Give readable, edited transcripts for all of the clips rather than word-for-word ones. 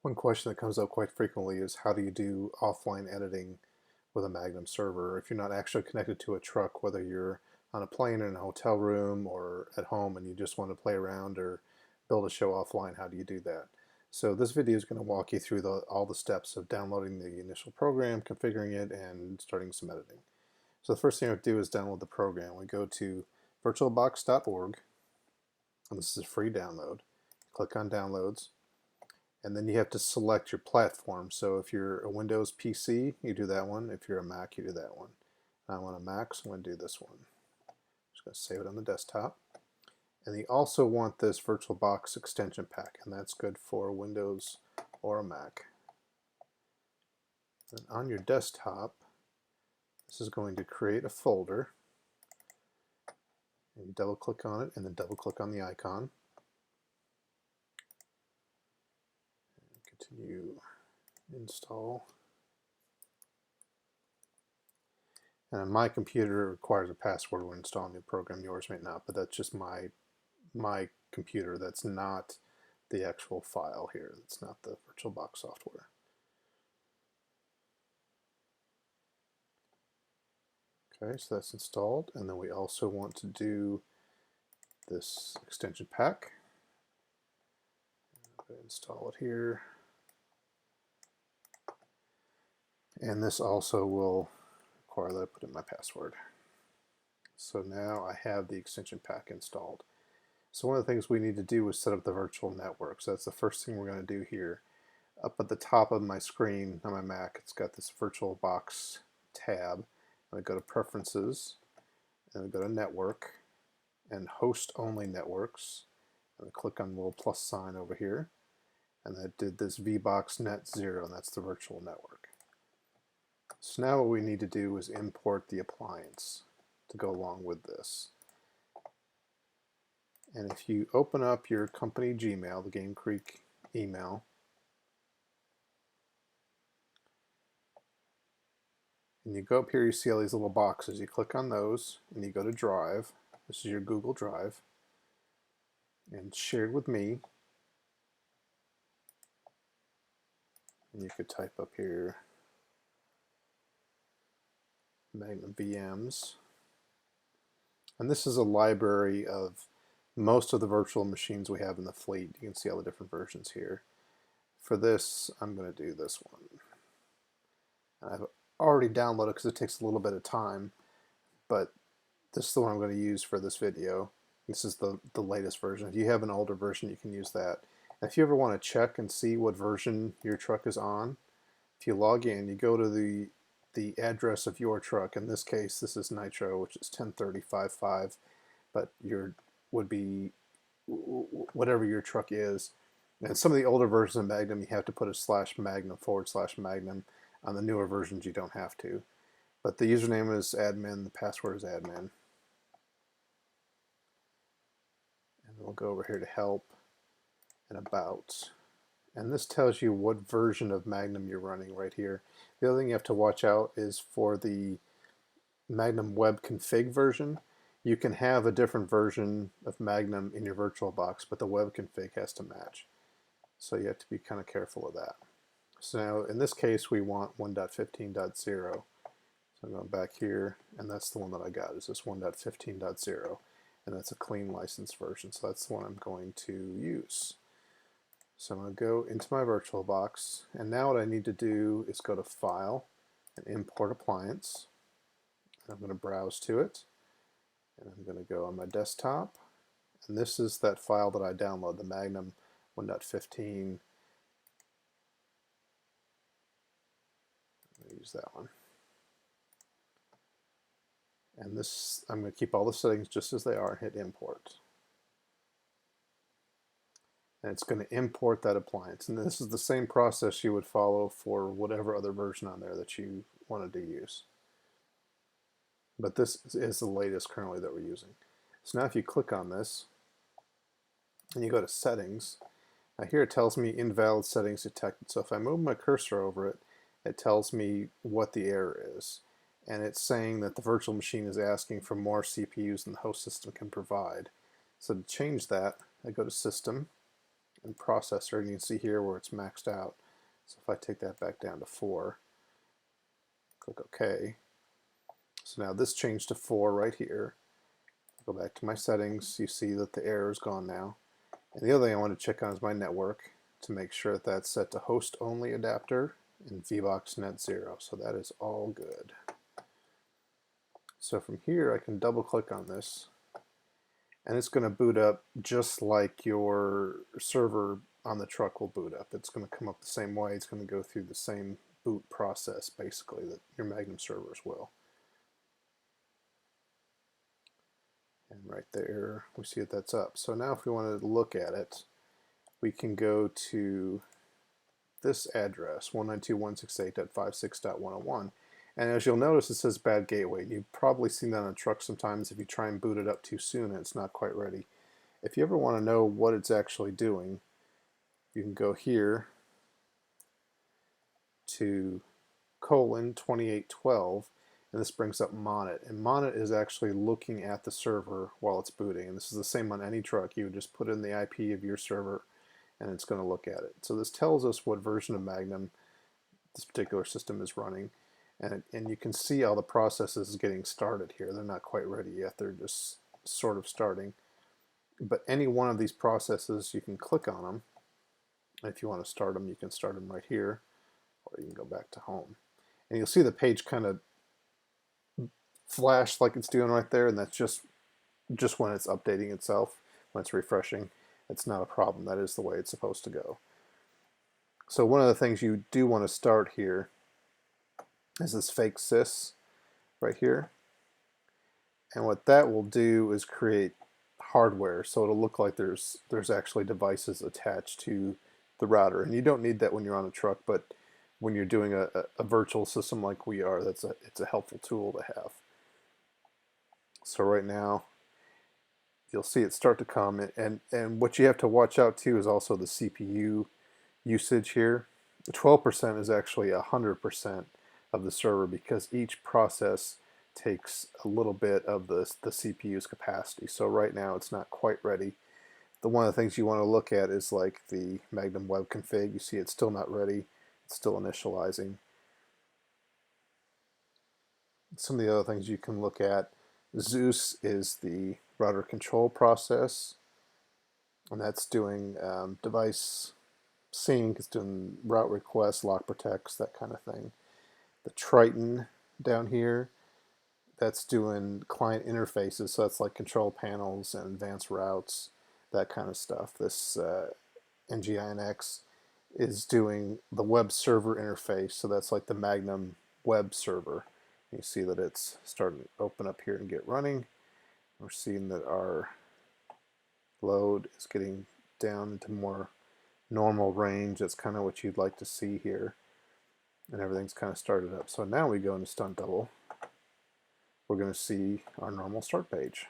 One question that comes up quite frequently is how do you do offline editing with a Magnum server if you're not actually connected to a truck, whether you're on a plane in a hotel room or at home and you just want to play around or build a show offline. How do you do that? So this video is going to walk you through all the steps of downloading the initial program, configuring it, and starting some editing. So the first thing I would do is download the program. We go to virtualbox.org, and this is a free download. Click on downloads, and then you have to select your platform. So if you're a Windows PC, you do that one. If you're a Mac, you do that one. I want a Mac, so I'm going to do this one. I'm just going to save it on the desktop. And you also want this VirtualBox extension pack, and that's good for Windows or a Mac. And on your desktop, this is going to create a folder. And you double click on it, and then double click on the icon. And continue install. And on my computer, it requires a password when installing the program. Yours may not, but that's just my computer. That's not the actual file here. That's not the VirtualBox software. Okay, so that's installed, and then we also want to do this extension pack. Install it here. And this also will require that I put in my password. So now I have the extension pack installed. So one of the things we need to do is set up the virtual network. So that's the first thing we're going to do here. Up at the top of my screen on my Mac, it's got this VirtualBox tab. I go to Preferences, and I go to Network, and Host Only Networks. And I click on the little plus sign over here, and that did this VBox Net 0, and that's the virtual network. So now what we need to do is import the appliance to go along with this. And if you open up your company Gmail, the Game Creek email, and you go up here, you see all these little boxes. You click on those, and you go to Drive. This is your Google Drive, and shared with me. And you could type up here Magnum VMs. And this is a library of most of the virtual machines we have in the fleet. You can see all the different versions here. For this, I'm going to do this one. I've already downloaded because it takes a little bit of time, but this is the one I'm going to use for this video. This is the latest version. If you have an older version, you can use that. And if you ever want to check and see what version your truck is on, if you log in, you go to the address of your truck. In this case, this is Nitro, which is 10.35.5, but your would be whatever your truck is. And some of the older versions of Magnum, you have to put a /Magnum/Magnum. On the newer versions, you don't have to. But the username is admin, the password is admin. And we'll go over here to help and about. And this tells you what version of Magnum you're running right here. The other thing you have to watch out is for the Magnum web config version. You can have a different version of Magnum in your VirtualBox, but the web config has to match. So you have to be kind of careful of that. So now in this case we want 1.15.0. So I'm going back here, and that's the one that I got, is this 1.15.0, and that's a clean license version, so that's the one I'm going to use. So I'm going to go into my VirtualBox, and now what I need to do is go to File and Import Appliance. And I'm going to browse to it, and I'm going to go on my desktop, and this is that file that I download, the Magnum 1.15. Use that one. And this, I'm going to keep all the settings just as they are and hit import. And it's going to import that appliance. And this is the same process you would follow for whatever other version on there that you wanted to use. But this is the latest currently that we're using. So now if you click on this and you go to settings, now here it tells me invalid settings detected. So if I move my cursor over it, it tells me what the error is. And it's saying that the virtual machine is asking for more CPUs than the host system can provide. So to change that, I go to System, and processor. You can see here where it's maxed out. So if I take that back down to 4, click OK. So now this changed to 4 right here. Go back to my settings. You see that the error is gone now. And the other thing I want to check on is my network to make sure that that's set to host only adapter and VBox Net 0. So that is all good. So from here I can double click on this and it's going to boot up just like your server on the truck will boot up. It's going to come up the same way. It's going to go through the same boot process basically that your Magnum servers will. And right there we see that that's up. So now if we want to look at it, we can go to this address 192.168.56.101, and as you'll notice it says bad gateway. You've probably seen that on a truck sometimes if you try and boot it up too soon and it's not quite ready. If you ever want to know what it's actually doing, you can go here to :2812 and this brings up Monet, and Monet is actually looking at the server while it's booting, and this is the same on any truck. You would just put in the IP of your server and it's going to look at it. So this tells us what version of Magnum this particular system is running, and you can see how the process is getting started here. They're not quite ready yet, they're just sort of starting. But any one of these processes, you can click on them. If you want to start them, you can start them right here, or you can go back to home. And you'll see the page kind of flash like it's doing right there, and that's just when it's updating itself, when it's refreshing. It's not a problem. That is the way it's supposed to go. So one of the things you do want to start here is this fake sys right here. And what that will do is create hardware, so it'll look like there's actually devices attached to the router. And you don't need that when you're on a truck, but when you're doing a virtual system like we are, it's a helpful tool to have. So right now you'll see it start to come, and what you have to watch out too is also the CPU usage here. 12% is actually 100% of the server, because each process takes a little bit of the CPU's capacity. So right now it's not quite ready. One of the things you want to look at is like the Magnum web config. You see it's still not ready. It's still initializing. Some of the other things you can look at, Zeus is the router control process, and that's doing device sync, it's doing route requests, lock protects, that kind of thing. The Triton down here, that's doing client interfaces, so that's like control panels and advanced routes, that kind of stuff. This NGINX is doing the web server interface, so that's like the Magnum web server. You see that it's starting to open up here and get running. We're seeing that our load is getting down into more normal range. That's kind of what you'd like to see here. And everything's kind of started up. So now we go into Stunt Double. We're going to see our normal start page.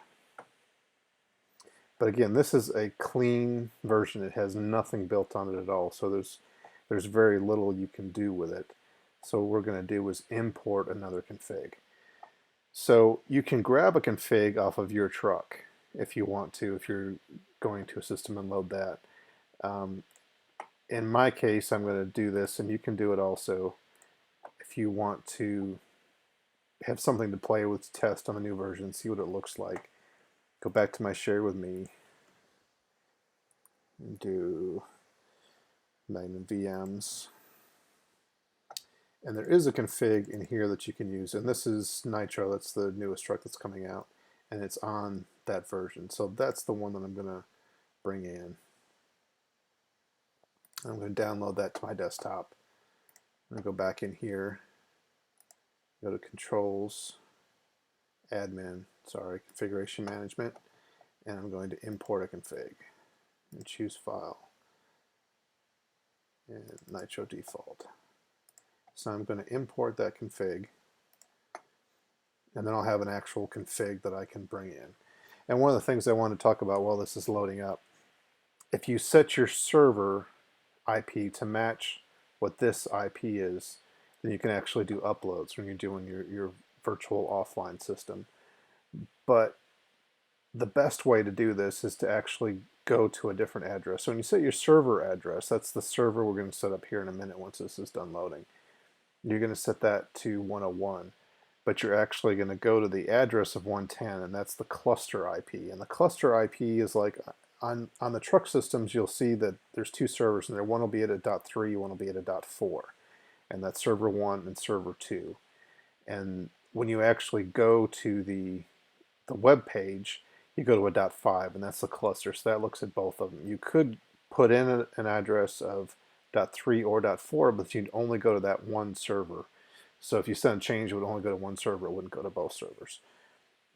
But again, this is a clean version. It has nothing built on it at all. So there's very little you can do with it. So what we're going to do is import another config. So you can grab a config off of your truck if you want to, if you're going to a system and load that. In my case, I'm going to do this, and you can do it also if you want to have something to play with, test on the new version, see what it looks like. Go back to my share with me and do Magnum VMs. And there is a config in here that you can use, and this is Nitro. That's the newest truck that's coming out, and it's on that version. So that's the one that I'm going to bring in. I'm going to download that to my desktop. I'm going to go back in here, go to Controls, Configuration Management, and I'm going to import a config and choose File and Nitro Default. So I'm going to import that config, and then I'll have an actual config that I can bring in. And one of the things I want to talk about while this is loading up, if you set your server IP to match what this IP is, then you can actually do uploads when you're doing your virtual offline system. But the best way to do this is to actually go to a different address. So when you set your server address, that's the server we're going to set up here in a minute once this is done loading. You're going to set that to 101, but you're actually going to go to the address of 110, and that's the cluster IP. And the cluster IP is like on the truck systems, you'll see that there's two servers in there. One will be at a .3, one will be at a .4, and that's server 1 and server 2. And when you actually go to the web page, you go to a .5, and that's the cluster. So that looks at both of them. You could put in an address of .3 or .4, but you'd only go to that one server. So if you send a change, it would only go to one server. It wouldn't go to both servers.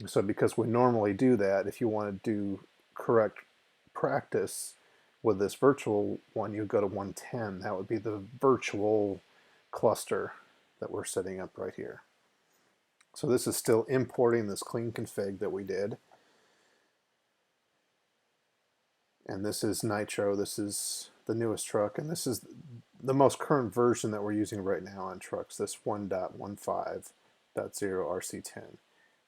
So because we normally do that, if you want to do correct practice with this virtual one, you go to 110. That would be the virtual cluster that we're setting up right here. So this is still importing this clean config that we did. And this is Nitro. This is the newest truck, and this is the most current version that we're using right now on trucks, this 1.15.0 RC10.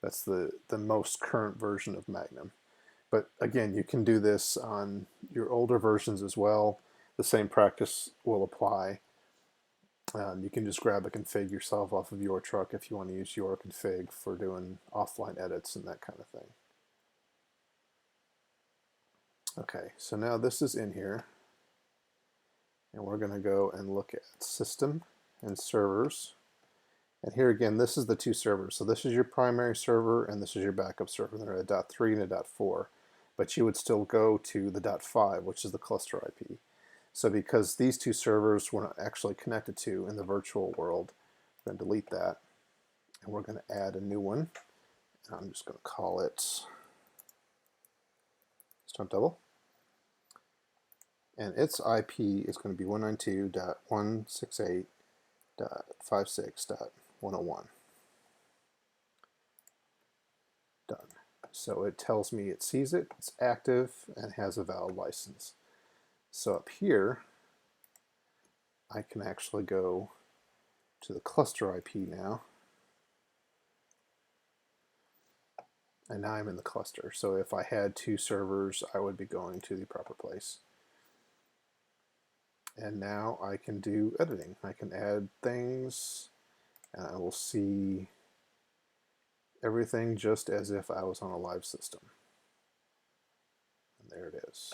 That's the most current version of Magnum. But again, you can do this on your older versions as well. The same practice will apply. You can just grab a config yourself off of your truck if you want to use your config for doing offline edits and that kind of thing. Okay, so now this is in here, and we're going to go and look at system and servers. And here again, this is the two servers. So this is your primary server and this is your backup server. They're at a .3 and a .4, but you would still go to the .5, which is the cluster IP. So because these two servers were not actually connected to in the virtual world, we're going to delete that, and we're going to add a new one. And I'm just going to call it Stunt Double. And its IP is going to be 192.168.56.101. Done. So it tells me it sees it, it's active, and has a valid license. So up here, I can actually go to the cluster IP now. And now I'm in the cluster. So if I had two servers, I would be going to the proper place. And now I can do editing. I can add things, and I will see everything just as if I was on a live system. And there it is.